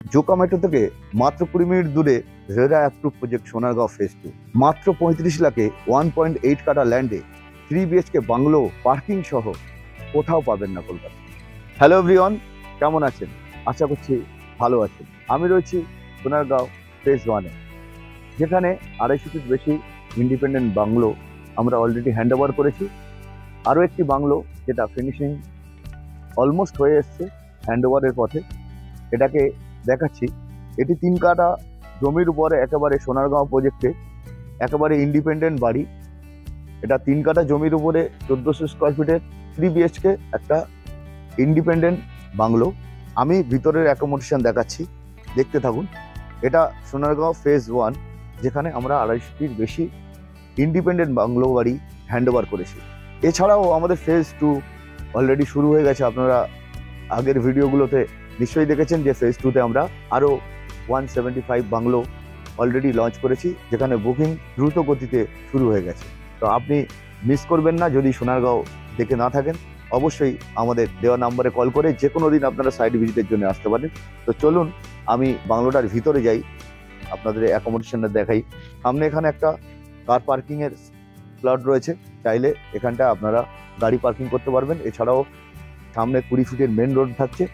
Joka metro থেকে মাত্র 20 minute দূরে RERA approve project Sonargaon phase 2। মাত্র 35 লাখে 1.8 কাঠা ল্যান্ডে 3 BHK বাংলো পার্কিং সহ কোথাও পাবেন না কলকাতা। হ্যালো এভরিওয়ান, কেমন আছেন? আশা করছি ভালো আছেন। আমি রয়েছি সোনারগাঁও ফেজ 1-এ, যেখানে 250 ফিট বেশি ইন্ডিপেন্ডেন্ট বাংলো আমরা অলরেডি হ্যান্ড ওভার করেছি। আরও একটি বাংলো যেটা ফিনিশিং অলমোস্ট হয়ে এসছে, হ্যান্ড ওভারের পথে, এটাকে দেখাচ্ছি। এটি 3 কাঠা জমির উপরে একেবারে সোনারগাঁও প্রজেক্টে একেবারে ইন্ডিপেন্ডেন্ট বাড়ি। এটা 3 কাঠা জমির উপরে 1400 স্কোয়ার ফিটের 3 BHK একটা ইন্ডিপেন্ডেন্ট বাংলো। আমি ভিতরের অ্যাকোমোডেশন দেখাচ্ছি, দেখতে থাকুন। এটা সোনারগাঁও ফেজ 1, যেখানে আমরা 250 ফিট বেশি ইন্ডিপেন্ডেন্ট বাংলো বাড়ি হ্যান্ড ওভার করেছি। এছাড়াও আমাদের ফেজ 2 অলরেডি শুরু হয়ে গেছে। আপনারা আগের ভিডিওগুলোতে নিশ্চয়ই দেখেছেন যে ফেজ 2-তে আমরা আরও 175 বাংলো অলরেডি লঞ্চ করেছি, যেখানে বুকিং দ্রুত গতিতে শুরু হয়ে গেছে। তো আপনি মিস করবেন না। যদি সোনারগাঁও দেখে না থাকেন, অবশ্যই আমাদের দেওয়া নাম্বারে কল করে যে কোনো দিন আপনারা সাইট ভিজিটের জন্য আসতে পারেন। তো চলুন আমি বাংলোটার ভিতরে যাই, আপনাদের অ্যাকোমোডেশনটা দেখাই। সামনে এখানে একটা কার পার্কিংয়ের স্লট রয়েছে, চাইলে এখানটা আপনারা গাড়ি পার্কিং করতে পারবেন। এছাড়াও সামনে 20 ফিটের মেন রোড থাকছে,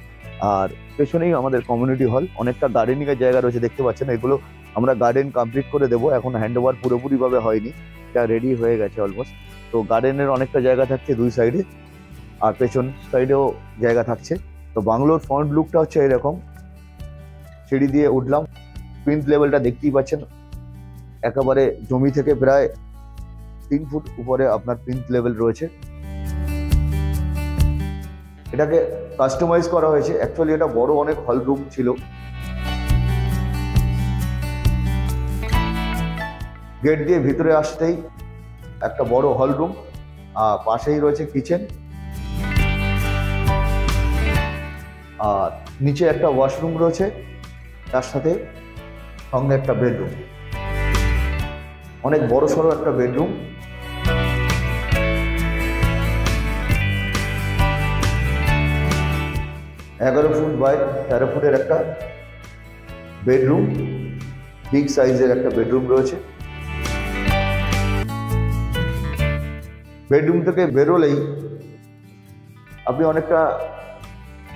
আর পেছনেই আমাদের কমিউনিটি হল। অনেকটা গার্ডেনিংয়ের জায়গা রয়েছে, দেখতে পাচ্ছেন। এগুলো আমরা গার্ডেন কমপ্লিট করে দেবো, এখন হ্যান্ড ওভার পুরোপুরিভাবে হয়নি, এটা রেডি হয়ে গেছে অলমোস্ট। তো গার্ডেনের অনেকটা জায়গা থাকছে 2 সাইডে, আর পেছন সাইডেও জায়গা থাকছে। তো বাংলোর ফ্রন্ট লুকটা হচ্ছে এরকম। সিঁড়ি দিয়ে উঠলাম, প্লিন্থ লেভেলটা দেখতেই পাচ্ছেন, একেবারে জমি থেকে প্রায় 3 ফুট উপরে আপনার প্লিন্থ লেভেল রয়েছে। এটাকে কাস্টমাইজ করা হয়েছে। অ্যাকচুয়ালি এটা বড় অনেক হল রুম ছিল। গেট দিয়ে ভিতরে আসতেই একটা বড় হল রুম, আর পাশেই রয়েছে কিচেন, আর নিচে একটা ওয়াশরুম রয়েছে, তার সাথে সঙ্গে একটা বেডরুম, অনেক বড় সড়ো একটা বেডরুম। এগারো ফুট বাই 13 ফুটের একটা বেডরুম, বিগ সাইজের একটা বেডরুম রয়েছে। বেডরুম থেকে বেরোলেই আপনি অনেকটা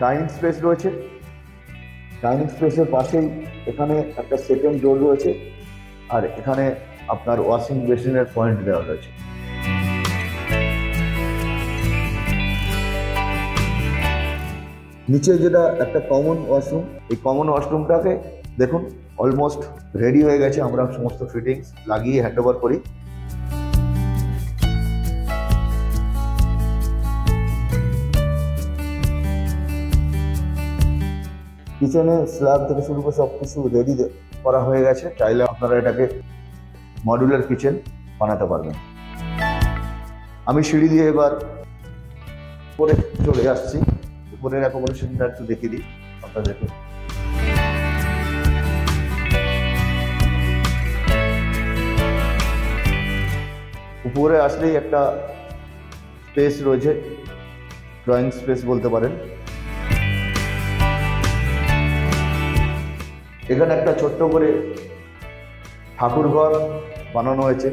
ডাইনিং স্পেস রয়েছে। ডাইনিং স্পেসের পাশেই এখানে একটা সেকেন্ড ডোর রয়েছে, আর এখানে আপনার ওয়াশিং বেসিনের পয়েন্ট দেওয়া রয়েছে। নিচে যেটা একটা কমন ওয়াশরুম, এই কমন ওয়াশরুমটাকে দেখুন অলমোস্ট রেডি হয়ে গেছে। আমরা সমস্ত ফিটিংস লাগিয়ে হ্যান্ড ওভার করি। কিচেনে স্ল্যাব থেকে শুরু করে সব কিছু রেডি করা হয়ে গেছে। চাইলে আপনারা এটাকে মডুলার কিচেন বানাতে পারবেন। আমি সিঁড়ি দিয়ে এবার উপরে চলে আসছি। উপরের অ্যাকোমোডেশনটা একটু দেখিয়ে দিই আপনাদেরকে। উপরে আসলেই একটা স্পেস রয়েছে, ড্রয়িং স্পেস বলতে পারেন। এখানে একটা ছোট্ট করে ঠাকুর ঘর বানানো হয়েছে,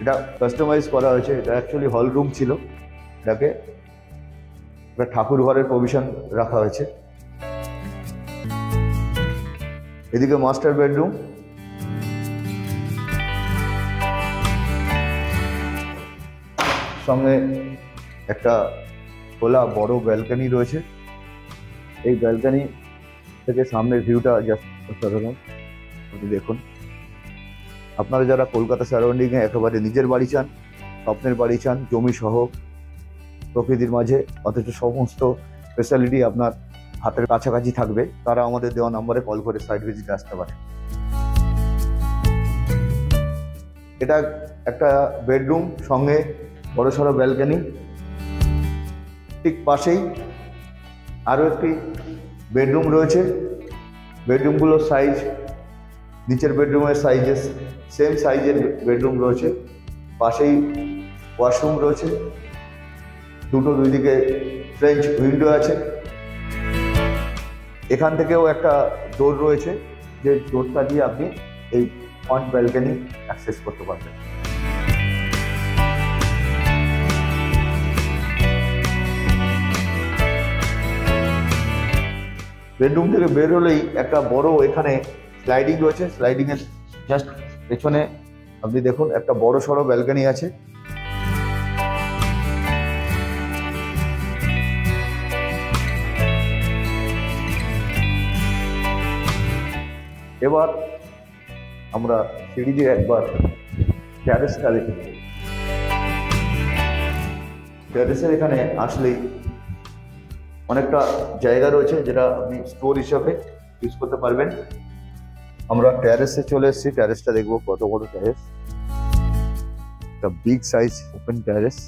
এটা কাস্টমাইজ করা হয়েছে। এটা অ্যাকচুয়ালি হল রুম ছিল, এটাকে একটা ঠাকুর ঘরের প্রভিশন রাখা হয়েছে। এদিকে মাস্টার বেডরুম, সঙ্গে একটা খোলা বড় ব্যালকনি রয়েছে। এই ব্যালকনি থেকে সামনের ভিউটা জাস্ট অসাধারণ। দেখুন, আপনারা যারা কলকাতা সারাউন্ডিংয়ে একেবারে নিজের বাড়ি চান, স্বপ্নের বাড়ি চান, জমি সহ প্রকৃতির মাঝে, অথচ সমস্ত ফেসিলিটি আপনার হাতের কাছাকাছি থাকবে, তারা আমাদের দেওয়া নম্বরে কল করে সাইট ভিজিটে আসতে পারে। এটা একটা বেডরুম, সঙ্গে বড় সড়ো ব্যালকনি। ঠিক পাশেই আরও একটি বেডরুম রয়েছে। বেডরুমগুলোর সাইজ নিচের বেডরুমের সাইজের সেম সাইজের বেডরুম রয়েছে। পাশেই ওয়াশরুম রয়েছে, দুই দিকে ফ্রেঞ্চ উইন্ডো আছে। এখান থেকেও একটা ডোর রয়েছে, যে ডোরটা দিয়ে আপনি এই ফ্রন্ট ব্যালকনি অ্যাক্সেস করতে পারবেন। বেডরুম থেকে বের হলেই একটা বড় এখানে স্লাইডিং রয়েছে। স্লাইডিং এর জাস্ট পেছনে আপনি দেখুন একটা বড় সড়ো ব্যালকনি আছে। এবার আমরা সিঁড়ি দিয়ে একবার ট্যারেসটা দেখে নেব। ট্যারেসের এখানে আসলেই অনেকটা জায়গা রয়েছে, যেটা আপনি স্টোর হিসাবে ইউজ করতে পারবেন। আমরা ট্যারেসে চলে এসেছি, ট্যারেসটা দেখবো কত বড় ট্যারেস। একটা বিগ সাইজ ওপেন ট্যারেস।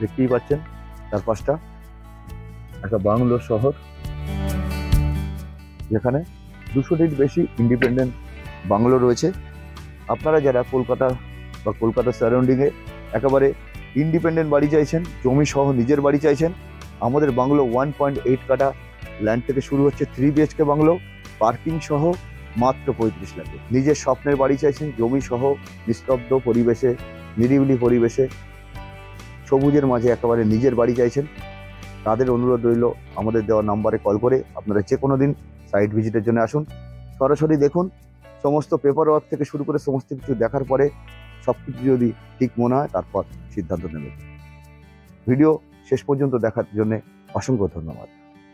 দেখতেই পাচ্ছেন চারপাশটা একটা বাংলো শহর, যেখানে 200টির বেশি ইন্ডিপেন্ডেন্ট বাংলো রয়েছে। আপনারা যারা কলকাতা বা কলকাতার সারাউন্ডিংয়ে একেবারে ইন্ডিপেন্ডেন্ট বাড়ি চাইছেন, জমি সহ নিজের বাড়ি চাইছেন, আমাদের বাংলো 1.8 কাঠা ল্যান্ড থেকে শুরু হচ্ছে 3 BHK বাংলো, পার্কিং সহ মাত্র 35 লাখে। নিজের স্বপ্নের বাড়ি চাইছেন, জমি সহ নিস্তব্ধ পরিবেশে, নিরিবিলি পরিবেশে, সবুজের মাঝে একেবারে নিজের বাড়ি চাইছেন, তাদের অনুরোধ রইল আমাদের দেওয়া নাম্বারে কল করে আপনারা যে কোনো দিন সাইট ভিজিটের জন্য আসুন, সরাসরি দেখুন। সমস্ত পেপার ওয়ার্ক থেকে শুরু করে সমস্ত কিছু দেখার পরে সবকিছু যদি ঠিক মনে হয় তারপর সিদ্ধান্ত নেবেন। ভিডিও শেষ পর্যন্ত দেখার জন্য অসংখ্য ধন্যবাদ।